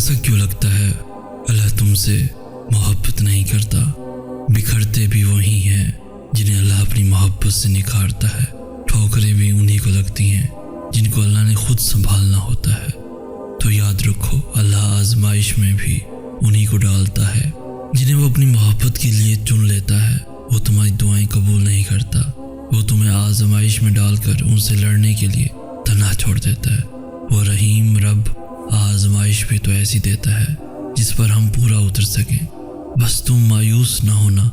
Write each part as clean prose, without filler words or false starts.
ایسا کیوں لگتا ہے اللہ تم سے محبت نہیں کرتا؟ بکھرتے بھی وہی ہیں جنہیں اللہ اپنی محبت سے نکھارتا ہے، ٹھوکریں بھی انہی کو لگتی ہیں جن کو اللہ نے خود سنبھالنا ہوتا ہے۔ تو یاد رکھو، اللہ آزمائش میں بھی انہی کو ڈالتا ہے جنہیں وہ اپنی محبت کے لیے چن لیتا ہے۔ وہ تمہاری دعائیں قبول نہیں کرتا، وہ تمہیں آزمائش میں ڈال کر ان سے لڑنے کے لیے تنہا چھوڑ دیتا ہے۔ وہ رحیم رب آزمائش بھی تو ایسی دیتا ہے جس پر ہم پورا اتر سکیں۔ بس تم مایوس نہ ہونا،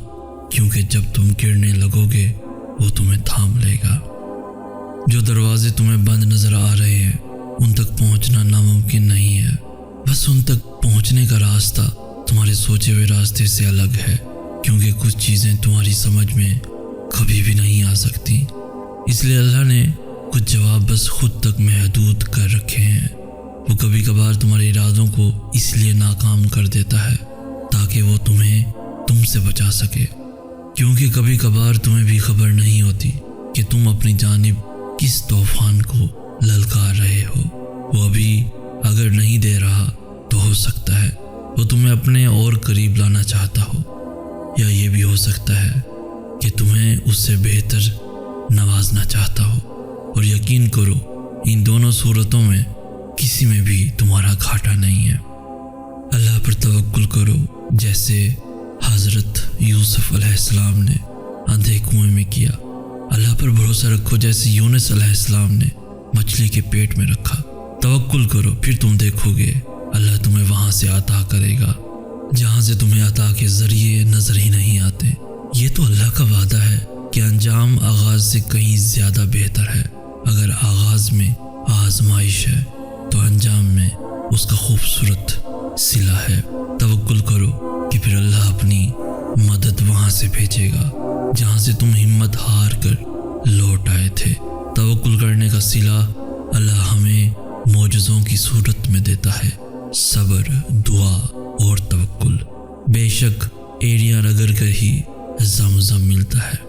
کیونکہ جب تم گرنے لگو گے وہ تمہیں تھام لے گا۔ جو دروازے تمہیں بند نظر آ رہے ہیں ان تک پہنچنا ناممکن نہیں ہے، بس ان تک پہنچنے کا راستہ تمہارے سوچے ہوئے راستے سے الگ ہے، کیونکہ کچھ چیزیں تمہاری سمجھ میں کبھی بھی نہیں آ سکتی۔ اس لیے اللہ نے کچھ جواب بس خود تک محدود کر رکھے ہیں۔ وہ کبھی کبھار تمہارے ارادوں کو اس لیے ناکام کر دیتا ہے تاکہ وہ تمہیں تم سے بچا سکے، کیونکہ کبھی کبھار تمہیں بھی خبر نہیں ہوتی کہ تم اپنی جانب کس طوفان کو للکار رہے ہو۔ وہ ابھی اگر نہیں دے رہا تو ہو سکتا ہے وہ تمہیں اپنے اور قریب لانا چاہتا ہو، یا یہ بھی ہو سکتا ہے کہ تمہیں اس سے بہتر نوازنا چاہتا ہو۔ اور یقین کرو، ان دونوں صورتوں میں کسی میں بھی تمہارا گھاٹا نہیں ہے۔ اللہ پر توکل کرو، جیسے حضرت یوسف علیہ السلام نے اندھے کنویں میں کیا۔ اللہ پر بھروسہ رکھو جیسے یونس علیہ السلام نے مچھلی کے پیٹ میں رکھا۔ توکل کرو، پھر تم دیکھو گے اللہ تمہیں وہاں سے عطا کرے گا جہاں سے تمہیں عطا کے ذریعے نظر ہی نہیں آتے۔ یہ تو اللہ کا وعدہ ہے کہ انجام آغاز سے کہیں زیادہ بہتر ہے۔ اگر آغاز میں آزمائش ہے تو انجام میں اس کا خوبصورت صلہ ہے۔ توکل کرو کہ پھر اللہ اپنی مدد وہاں سے بھیجے گا جہاں سے تم ہمت ہار کر لوٹ آئے تھے۔ توکل کرنے کا صلہ اللہ ہمیں معجزوں کی صورت میں دیتا ہے، صبر، دعا اور توکل۔ بے شک ایڑیاں رگڑ کر ہی زمزم ملتا ہے۔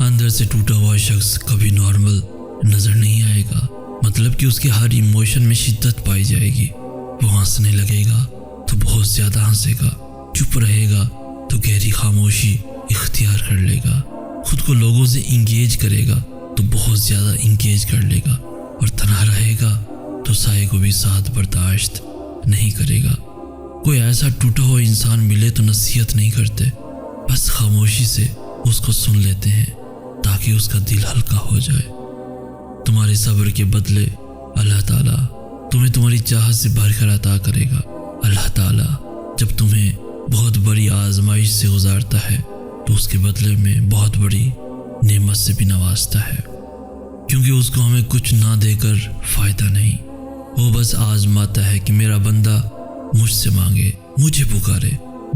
اندر سے ٹوٹا ہوا شخص کبھی نارمل نظر نہیں آئے گا، مطلب کہ اس کے ہر ایموشن میں شدت پائی جائے گی۔ وہ ہنسنے لگے گا تو بہت زیادہ ہنسے گا، چپ رہے گا تو گہری خاموشی اختیار کر لے گا، خود کو لوگوں سے انگیج کرے گا تو بہت زیادہ انگیج کر لے گا، اور تنہا رہے گا تو سائے کو بھی ساتھ برداشت نہیں کرے گا۔ کوئی ایسا ٹوٹا ہوا انسان ملے تو نصیحت نہیں کرتے، بس خاموشی سے اس کو سن لیتے ہیں تاکہ اس کا دل ہلکا ہو جائے۔ تمہارے صبر کے بدلے اللہ تعالیٰ تمہیں تمہاری چاہت سے بھر کر عطا کرے گا۔ اللہ تعالیٰ جب تمہیں بہت بڑی آزمائش سے گزارتا ہے تو اس کے بدلے میں بہت بڑی نعمت سے بھی نوازتا ہے، کیونکہ اس کو ہمیں کچھ نہ دے کر فائدہ نہیں۔ وہ بس آزماتا ہے کہ میرا بندہ مجھ سے مانگے، مجھے پکارے،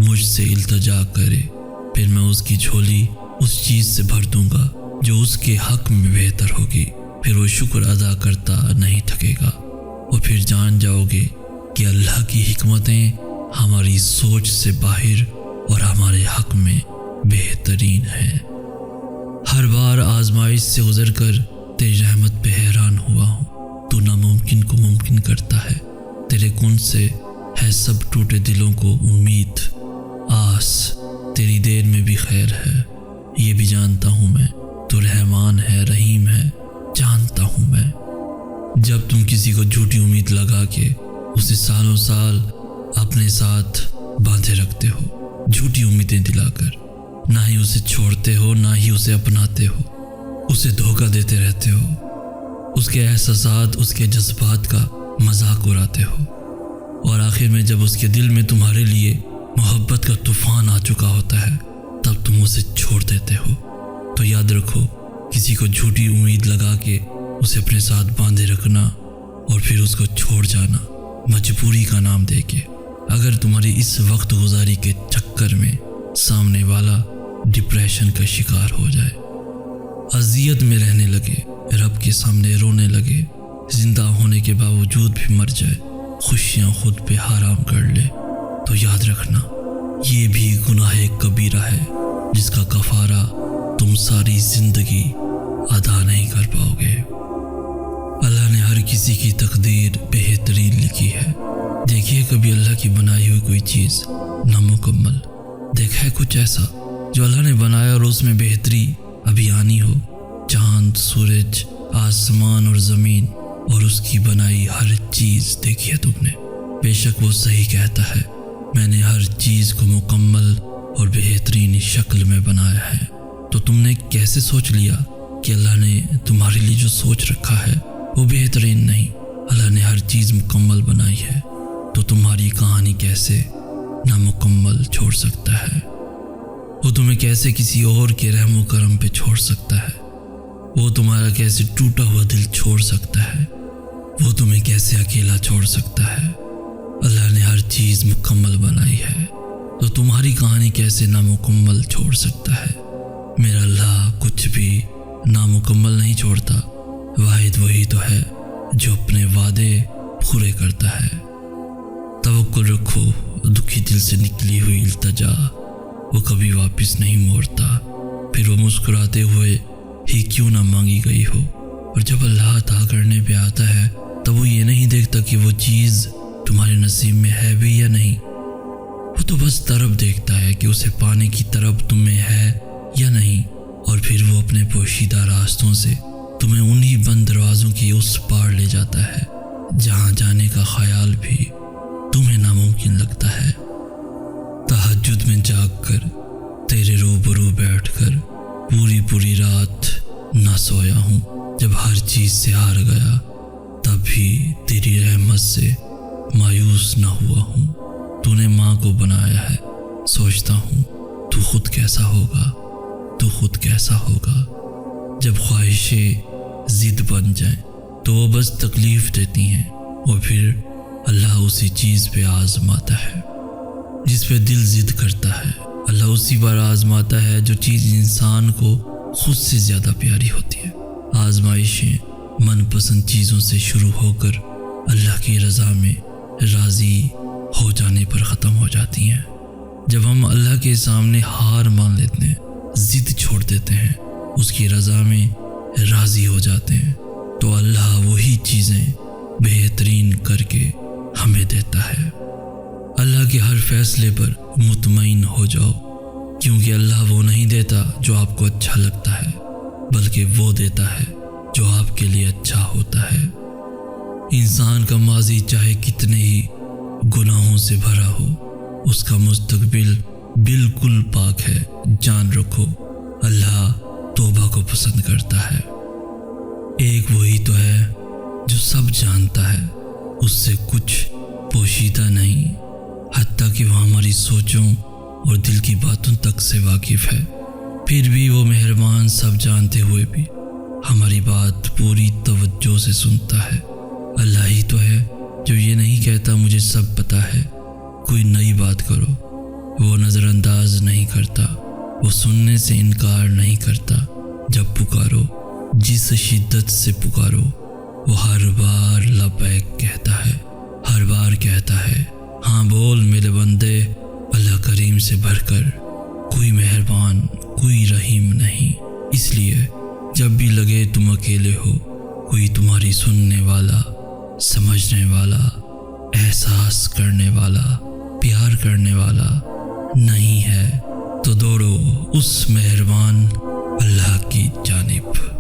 مجھ سے التجا کرے، پھر میں اس کی جھولی اس چیز سے بھر دوں گا جو اس کے حق میں بہتر ہوگی۔ پھر وہ شکر ادا کرتا نہیں تھکے گا، اور پھر جان جاؤ گے کہ اللہ کی حکمتیں ہماری سوچ سے باہر اور ہمارے حق میں بہترین ہیں۔ ہر بار آزمائش سے گزر کر تیری رحمت پہ حیران ہوا ہوں۔ تو ناممکن کو ممکن کرتا ہے، تیرے کن سے ہے سب ٹوٹے دلوں کو امید، آس، تیری دیر میں بھی خیر ہے۔ یہ بھی جانتا ہوں میں تو رحمان ہے، رحیم ہے، جانتا ہوں میں۔ جب تم کسی کو جھوٹی امید لگا کے اسے سالوں سال اپنے ساتھ باندھے رکھتے ہو، جھوٹی امیدیں دلا کر، نہ ہی اسے چھوڑتے ہو نہ ہی اسے اپناتے ہو، اسے دھوکہ دیتے رہتے ہو، اس کے احساسات، اس کے جذبات کا مذاق اڑاتے ہو، اور آخر میں جب اس کے دل میں تمہارے لیے محبت کا طوفان آ چکا ہوتا ہے تب تم اسے چھوڑ دیتے ہو۔ تو یاد رکھو، کسی کو جھوٹی امید لگا کے اسے اپنے ساتھ باندھے رکھنا اور پھر اس کو چھوڑ جانا مجبوری کا نام دے کے، اگر تمہاری اس وقت گزاری کے چکر میں سامنے والا ڈپریشن کا شکار ہو جائے، اذیت میں رہنے لگے، رب کے سامنے رونے لگے، زندہ ہونے کے باوجود بھی مر جائے، خوشیاں خود پہ حرام کر لے، تو یاد رکھنا یہ بھی گناہ کبیرہ ہے جس کا کفارہ تم ساری زندگی ادا نہیں کر پاؤ گے۔ اللہ نے ہر کسی کسی کی تقدیر بہترین لکھی ہے۔ دیکھیے کبھی اللہ کی بنائی ہوئی کوئی چیز نامکمل دیکھا ہے کچھ ایسا جو اللہ نے بنایا اور اس میں بہتری ابھی آنی ہو؟ چاند، سورج، آسمان اور زمین اور اس کی بنائی ہر چیز دیکھی ہے تم نے؟ بے شک وہ صحیح کہتا ہے، میں نے ہر چیز کو مکمل اور بہترین شکل میں بنایا ہے۔ تو تم نے کیسے سوچ لیا کہ اللہ نے تمہارے لیے جو سوچ رکھا ہے وہ بہترین نہیں؟ اللہ نے ہر چیز مکمل بنائی ہے، تو تمہاری کہانی کیسے نامکمل چھوڑ سکتا ہے؟ وہ تمہیں کیسے کسی اور کے رحم و کرم پہ چھوڑ سکتا ہے؟ وہ تمہارا کیسے ٹوٹا ہوا دل چھوڑ سکتا ہے؟ وہ تمہیں کیسے اکیلا چھوڑ سکتا ہے؟ اللہ نے ہر چیز مکمل بنائی ہے، تو تمہاری کہانی کیسے نامکمل چھوڑ سکتا ہے؟ میرا اللہ کچھ بھی نامکمل نہیں چھوڑتا، واحد وہی تو ہے جو اپنے وعدے پورے کرتا ہے۔ توکل رکھو، دکھی دل سے نکلی ہوئی التجا وہ کبھی واپس نہیں موڑتا، پھر وہ مسکراتے ہوئے ہی کیوں نہ مانگی گئی ہو۔ اور جب اللہ عطا کرنے پہ آتا ہے تب وہ یہ نہیں دیکھتا کہ وہ چیز تمہارے نصیب میں ہے بھی یا نہیں، وہ تو بس طرف دیکھتا ہے کہ اسے پانے کی طرف تمہیں ہے یا نہیں، اور پھر وہ اپنے پوشیدہ راستوں سے تمہیں انہی بند دروازوں کی اس پار لے جاتا ہے جہاں جانے کا خیال بھی تمہیں ناممکن لگتا ہے۔ تہجد میں جاگ کر تیرے روبرو بیٹھ کر پوری رات نہ سویا ہوں، جب ہر چیز سے ہار گیا تب بھی تیری رحمت سے مایوس نہ ہوا ہوں۔ تو نے ماں کو بنایا ہے، سوچتا ہوں تو خود کیسا ہوگا، تو خود کیسا ہوگا۔ جب خواہشیں ضد بن جائیں تو وہ بس تکلیف دیتی ہیں، اور پھر اللہ اسی چیز پہ آزماتا ہے جس پہ دل ضد کرتا ہے۔ اللہ اسی بار آزماتا ہے جو چیز انسان کو خود سے زیادہ پیاری ہوتی ہے۔ آزمائشیں من پسند چیزوں سے شروع ہو کر اللہ کی رضا میں راضی ہو جانے پر ختم ہو جاتی ہیں۔ جب ہم اللہ کے سامنے ہار مان لیتے ہیں، ضد چھوڑ دیتے ہیں، اس کی رضا میں راضی ہو جاتے ہیں، تو اللہ وہی چیزیں بہترین کر کے ہمیں دیتا ہے۔ اللہ کے ہر فیصلے پر مطمئن ہو جاؤ، کیونکہ اللہ وہ نہیں دیتا جو آپ کو اچھا لگتا ہے، بلکہ وہ دیتا ہے جو آپ کے لیے اچھا ہوتا ہے۔ انسان کا ماضی چاہے کتنے ہی گناہوں سے بھرا ہو، اس کا مستقبل بالکل پاک ہے۔ جان رکھو، اللہ توبہ کو پسند کرتا ہے۔ ایک وہی تو ہے جو سب جانتا ہے، اس سے کچھ پوشیدہ نہیں، حتیٰ کہ وہ ہماری سوچوں اور دل کی باتوں تک سے واقف ہے۔ پھر بھی وہ مہربان، سب جانتے ہوئے بھی ہماری بات پوری توجہ سے سنتا ہے۔ اللہ ہی تو ہے جو یہ نہیں کہتا مجھے سب پتہ ہے، کوئی نئی بات کرو۔ وہ نظر انداز نہیں کرتا، وہ سننے سے انکار نہیں کرتا۔ جب پکارو، جس شدت سے پکارو، وہ ہر بار لبیک کہتا ہے، ہر بار کہتا ہے ہاں بول میرے بندے۔ اللہ کریم سے بڑھ کر کوئی مہربان، کوئی رحیم نہیں۔ اس لیے جب بھی لگے تم اکیلے ہو، کوئی تمہاری سننے والا، سمجھنے والا، احساس کرنے والا، پیار کرنے والا نہیں ہے، تو دوڑو اس مہربان اللہ کی جانب۔